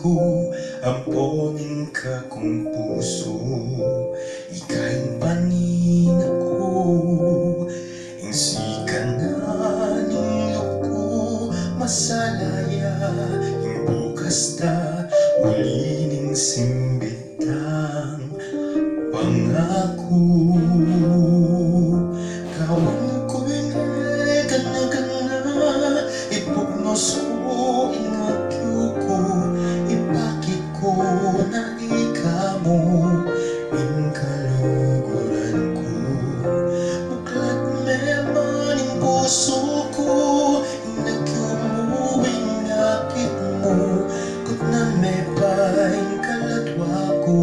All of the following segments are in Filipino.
ko, amponin ka kong puso. Ika'y panin ako, insika na nilog ko, masalaya, yung bukas ta, uli ning simbitang pangako. Kawan ko'y gana-gana, ipugnos ko, ingakyo ko, ipakit ko na ikamo, inkaluguran ko. Buklat meman yung puso ko, inakyo mo, ingakit mo, kut na may paing kaladwa ko,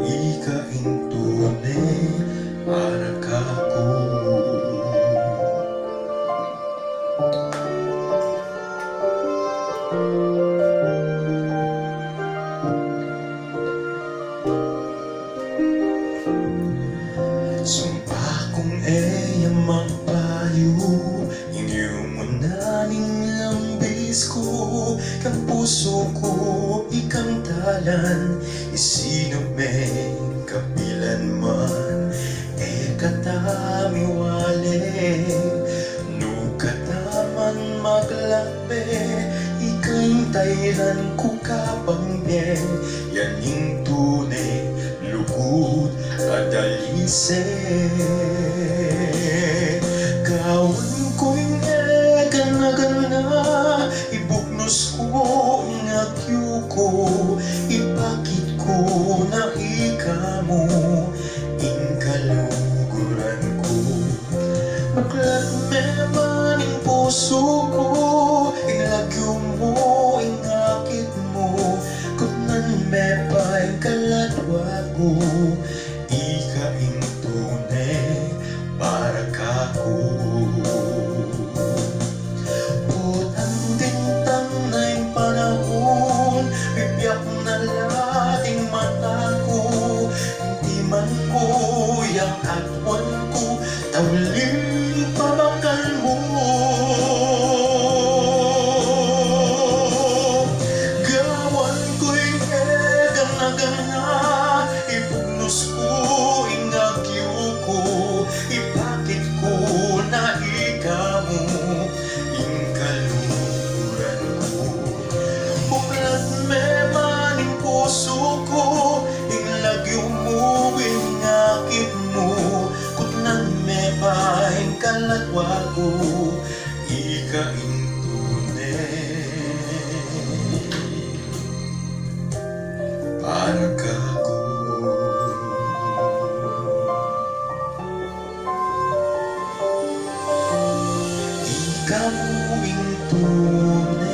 ikaing tunay para kako. Sumpa kong eyamang payo, inyo mo na ning lambis ko, kang puso ko, ikang talan, isinume kapilan man, katamiwale, nukataman maglabe, ika'y tayran ko kapangben, yaning tunay, lugod, adalise. Kawan ko'y gana-gana, ibugnos ko, ingakyo ko, ipakit ko na ikamo, inkaluguran ko. Baklat meman yung puso ko, inlagyo mo, ingakit mo, kut nan mepay kaladwa ko, ikaing tunay para kako. Putang dintang na yung panahon, bibiyak na lating mata ko, hindi man ko yung atwan ko, tawling pabakal mo. Gawan ko'y gana-gana, ipugnos ko, ingakyo ko, ipakit ko na ikamo, inkaluguran ko. Buklat meman yung puso ko, inlagyo mo, ingakit mo, kut nan mepaing kaladwa ko, ikaing tunay para kako. Ikaw ang tunay